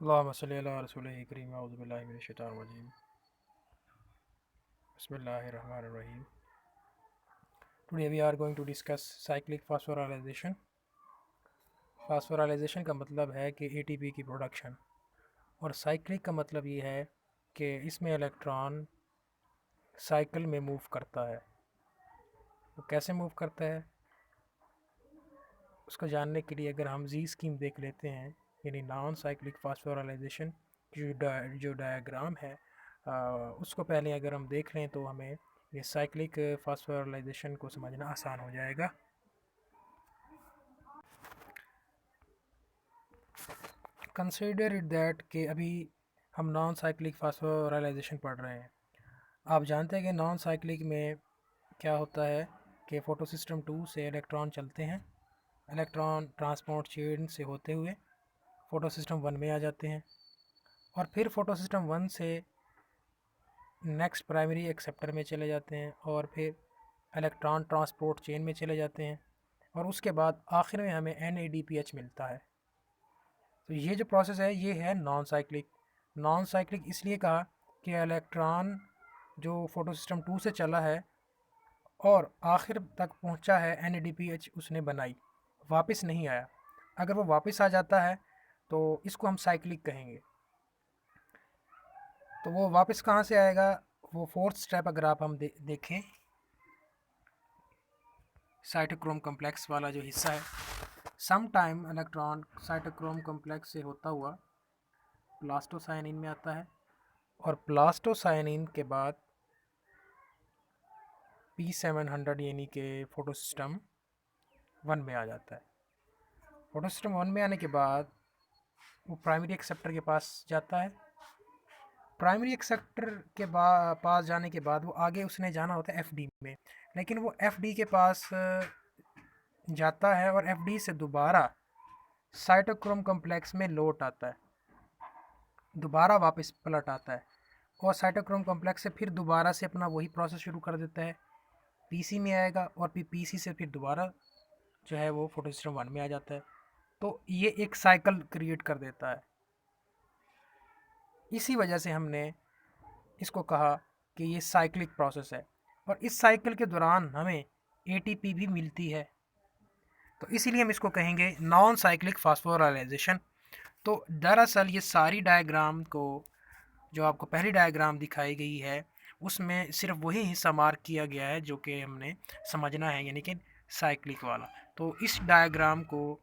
Allahumma salli ala rasulihi kareem a'udhu billahi minash shaitanir rajim. Bismillahir Rahmanir Rahim. Today we are going to discuss cyclic phosphorylation. Phosphorylation का मतलब है कि ATP की production, और cyclic का मतलब ये है कि इसमें इलेक्ट्रॉन साइकिल में मूव करता है। वो कैसे मूव करता है उसको जानने के लिए अगर हम जी स्कीम देख लेते हैं, यानी नॉन साइक्लिक फास्फोराइलेशन की जो डायग्राम है, उसको पहले अगर हम देख लें तो हमें ये साइक्लिक फास्फोराइलेशन को समझना आसान हो जाएगा। कंसीडर इट दैट कि अभी हम नॉन साइक्लिक फास्फोराइलेशन पढ़ रहे हैं। आप जानते हैं कि नॉन साइक्लिक में क्या होता है कि फ़ोटो सिस्टम 2 से इलेक्ट्रॉन चलते हैं, इलेक्ट्रॉन ट्रांसपोर्ट चेन से होते हुए फ़ोटो सिस्टम 1 में आ जाते हैं, और फिर फ़ोटो सिस्टम 1 से नेक्स्ट प्राइमरी एक्सेप्टर में चले जाते हैं, और फिर इलेक्ट्रॉन ट्रांसपोर्ट चेन में चले जाते हैं, और उसके बाद आखिर में हमें NADPH मिलता है। तो ये जो प्रोसेस है ये है नॉन साइक्लिक। नॉन साइक्लिक इसलिए कहा कि इलेक्ट्रॉन जो फोटो सिस्टम 2 से चला है और आखिर तक पहुंचा है, NADPH उसने बनाई, वापस नहीं आया। अगर वो वापस आ जाता है तो इसको हम साइक्लिक कहेंगे। तो वो वापस कहाँ से आएगा, वो फोर्थ स्टेप अगर आप हम देखें, साइटोक्रोम कम्प्लेक्स वाला जो हिस्सा है, some time electron cytochrome complex से होता हुआ प्लास्टोसाइनिन में आता है, और प्लास्टोसाइनिन के बाद P700 यानी कि फोटो सिस्टम 1 में आ जाता है। फोटो सिस्टम 1 में आने के बाद वो प्राइमरी एक्सेप्टर के पास जाता है। प्राइमरी एक्सेप्टर के पास जाने के बाद वो आगे उसने जाना होता है FD में, लेकिन वो FD के पास जाता है और FD से दोबारा साइटोक्रोम कम्प्लेक्स में लौट आता है, दोबारा वापस पलट आता है, और साइटोक्रोम कम्प्लेक्स से फिर दोबारा से अपना वही प्रोसेस शुरू कर देता है। PC में आएगा और फिर PC से फिर दोबारा जो है वो फोटो सिस्टम 1 में आ जाता है। तो ये एक साइकिल क्रिएट कर देता है। इसी वजह से हमने इसको कहा कि ये साइक्लिक प्रोसेस है, और इस साइकिल के दौरान हमें ATP भी मिलती है, तो इसीलिए हम इसको कहेंगे नॉन साइक्लिक फास्फोराइलेशन। तो दरअसल ये सारी डायग्राम को, जो आपको पहली डायग्राम दिखाई गई है, उसमें सिर्फ वही हिस्सा मार्क किया गया है जो कि हमने समझना है, यानी कि साइक्लिक वाला। तो इस डायग्राम को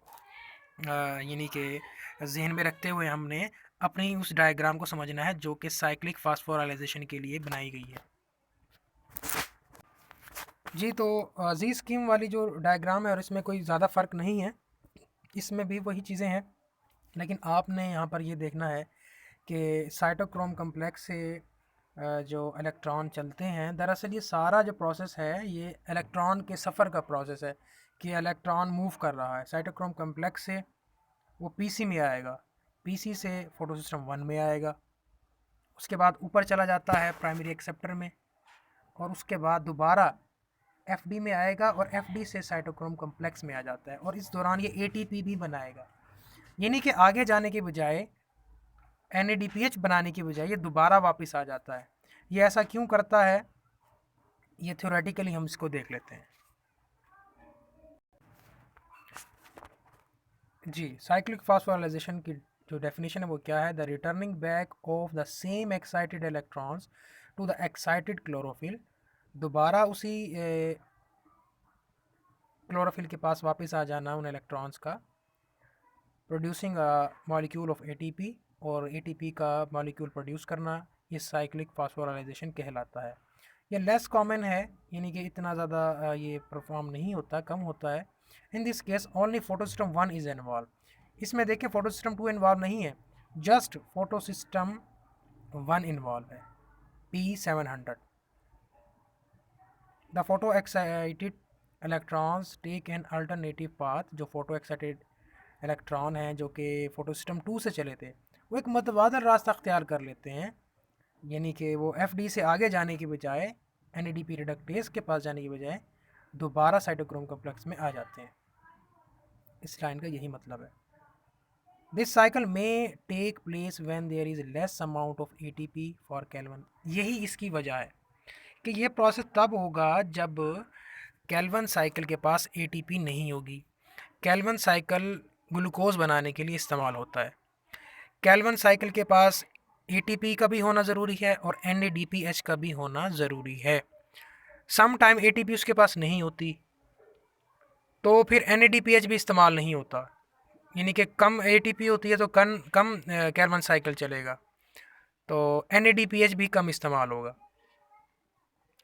यानी कि जहन में रखते हुए हमने अपनी उस डायग्राम को समझना है जो कि साइक्लिक फास्फोराइलेशन के लिए बनाई गई है। जी, तो जी स्कीम वाली जो डायग्राम है, और इसमें कोई ज़्यादा फ़र्क नहीं है, इसमें भी वही चीज़ें हैं, लेकिन आपने यहाँ पर ये देखना है कि साइटोक्रोम कम्प्लेक्स से जो इलेक्ट्रॉन चलते हैं, दरअसल ये सारा जो प्रोसेस है ये इलेक्ट्रॉन के सफ़र का प्रोसेस है, कि इलेक्ट्रॉन मूव कर रहा है। साइटोक्रोम कम्प्लेक्स से वो PC में आएगा, PC से फोटो सिस्टम 1 में आएगा, उसके बाद ऊपर चला जाता है प्राइमरी एक्सेप्टर में, और उसके बाद दोबारा FD में आएगा, और FD से साइटोक्रोम कम्प्लेक्स में आ जाता है, और इस दौरान ये ATP भी बनाएगा। यानी कि आगे जाने के बजाय, NADPH बनाने की बजाय ये दोबारा वापस आ जाता है। ये ऐसा क्यों करता है, ये थ्योरेटिकली हम इसको देख लेते हैं। जी, साइक्लिक फास्फोराइलेशन की जो डेफिनेशन है वो क्या है, the returning back of the same excited electrons to the excited chlorophyll, दोबारा उसी क्लोरोफिल के पास वापस आ जाना उन इलेक्ट्रॉन्स का, प्रोड्यूसिंग मॉलिक्यूल ऑफ ATP, और ATP का मॉलिक्यूल प्रोड्यूस करना, ये साइक्लिक फास्फोराइलेशन कहलाता है। ये लेस कॉमन है, यानी कि इतना ज़्यादा ये परफॉर्म नहीं होता, कम होता है। In this case only photo system 1 is involve. इसमें देखिए फोटो सिस्टम 2 इन्वॉल्व नहीं है, जस्ट फोटो सिस्टम 1 इन्वॉल्व है, P700। The photo excited electrons take an alternative path, जो फोटो एक्साइटेड इलेक्ट्रॉन हैं जो कि फोटो सिस्टम 2 से चले थे, वो एक मतबादल रास्ता अख्तियार कर लेते हैं, यानी कि वो FD से आगे जाने की बजाय, NADP रिडक्टेज के पास जाने की बजाय दोबारा साइटोक्रोम कम्प्लेक्स में आ जाते हैं। इस लाइन का यही मतलब है। दिस साइकिल में take place when there is less amount of ATP for Calvin. यही इसकी वजह है कि ये प्रोसेस तब होगा जब केल्विन साइकिल के पास एटीपी नहीं होगी। केल्विन साइकिल ग्लूकोज बनाने के लिए इस्तेमाल होता है। केल्विन साइकिल के पास एटीपी का भी होना ज़रूरी है और एनएडीपीएच का भी होना ज़रूरी है। सम टाइम एटीपी उसके पास नहीं होती तो फिर एनएडीपीएच भी इस्तेमाल नहीं होता, यानी कि कम एटीपी होती है तो कम केल्विन साइकिल चलेगा, तो एनएडीपीएच भी कम इस्तेमाल होगा।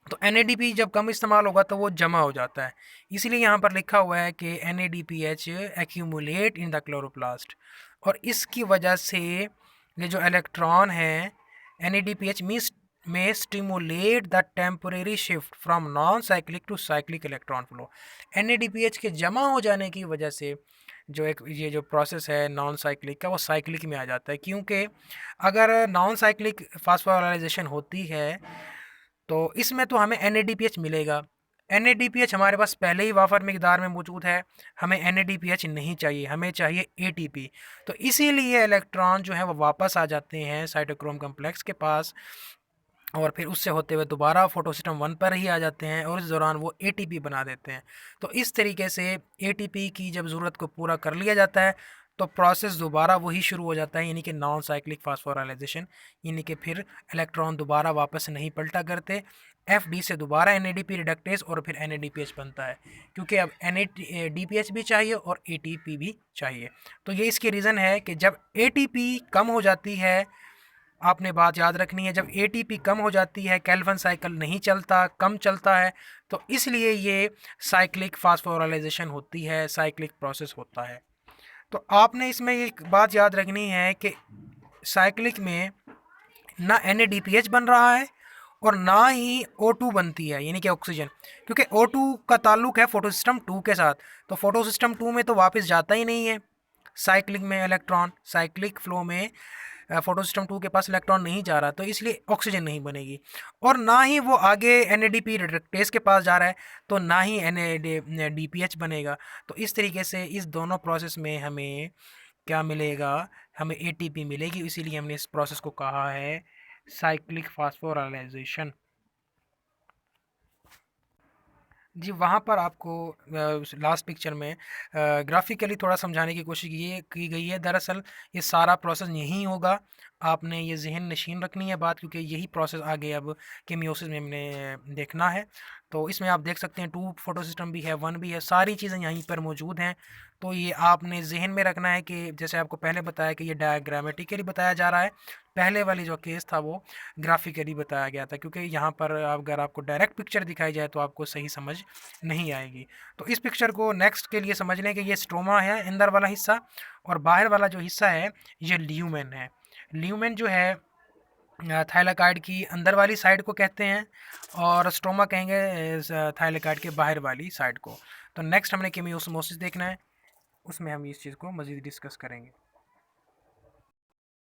तो एनएडीपी जब कम इस्तेमाल होगा तो वो जमा हो जाता है, इसलिए यहाँ पर लिखा हुआ है कि NADPH accumulate in the chloroplast, और इसकी वजह से ये जो इलेक्ट्रॉन है एनएडीपीएच में stimulate the temporary shift from non cyclic to cyclic electron flow. NADPH के जमा हो जाने की वजह से जो एक ये जो प्रोसेस है नॉन साइक्लिक का वो साइक्लिक में आ जाता है, क्योंकि अगर नॉन साइक्लिक फास्फोराइलेशन होती है तो इसमें तो हमें एन मिलेगा। एन हमारे पास पहले ही वाफर मिकदार में मौजूद है, हमें एन नहीं चाहिए, हमें चाहिए ए। तो इसीलिए इलेक्ट्रॉन जो है वो वापस आ जाते हैं साइटोक्रोम कम्प्लेक्स के पास, और फिर उससे होते हुए दोबारा फोटो सिस्टम 1 पर ही आ जाते हैं और इस दौरान वो ए बना देते हैं। तो इस तरीके से ए की जब ज़रूरत को पूरा कर लिया जाता है तो प्रोसेस दोबारा वही शुरू हो जाता है, यानी कि नॉन साइक्लिक फास्फोराइलेशन, यानी कि फिर इलेक्ट्रॉन दोबारा वापस नहीं पलटा करते, एफ से दोबारा एन रिडक्टेज और फिर एन बनता है, क्योंकि अब एन भी चाहिए और ए भी चाहिए। तो ये इसकी रीज़न है कि जब ए कम हो जाती है, आपने बात याद रखनी है, जब एटीपी कम हो जाती है केल्विन साइकिल नहीं चलता, कम चलता है, तो इसलिए ये साइक्लिक फास्फोराइलेशन होती है, साइक्लिक प्रोसेस होता है। तो आपने इसमें एक बात याद रखनी है कि साइक्लिक में ना एन बन रहा है और ना ही O2 बनती है, यानी कि ऑक्सीजन, क्योंकि O2 का ताल्लुक है फोटो सिस्टम 2 के साथ, तो फोटो सिस्टम 2 में तो वापस जाता ही नहीं है साइक्लिक में इलेक्ट्रॉन, साइक्लिक फ्लो में फोटो सिस्टम 2 के पास इलेक्ट्रॉन नहीं जा रहा, तो इसलिए ऑक्सीजन नहीं बनेगी, और ना ही वो आगे एन रिडक्टेज के पास जा रहा है तो ना ही एन बनेगा। तो इस तरीके से इस दोनों प्रोसेस में हमें क्या मिलेगा, हमें ए मिलेगी, इसीलिए हमने इस प्रोसेस को कहा है साइक्लिक फास्फोराइलेशन। जी, वहाँ पर आपको लास्ट पिक्चर में ग्राफिकली थोड़ा समझाने की कोशिश की गई है। दरअसल ये सारा प्रोसेस यहीं होगा, आपने ये ज़हन नशीन रखनी है बात, क्योंकि यही प्रोसेस आगे अब केमियोसिस में हमने देखना है। तो इसमें आप देख सकते हैं 2 फोटो सिस्टम भी है, 1 भी है, सारी चीज़ें यहीं पर मौजूद हैं। तो ये आपने ज़हन में रखना है कि जैसे आपको पहले बताया कि ये डायग्रामेटिकली बताया जा रहा है, पहले वाली जो केस था वो ग्राफिकली बताया गया था, क्योंकि यहाँ पर अगर आपको डायरेक्ट पिक्चर दिखाई जाए तो आपको सही समझ नहीं आएगी। तो इस पिक्चर को नेक्स्ट के लिए समझ लें कि ये स्ट्रोमा है अंदर वाला हिस्सा, और बाहर वाला जो हिस्सा है ये ल्यूमेन है। ल्यूमेन जो है थाइलाकाइड की अंदर वाली साइड को कहते हैं, और स्ट्रोमा कहेंगे थाइलाकाइड के बाहर वाली साइड को। तो नेक्स्ट हमने केमियोस्मोसिस देखना है, उसमें हम इस चीज़ को मज़ीद डिस्कस करेंगे।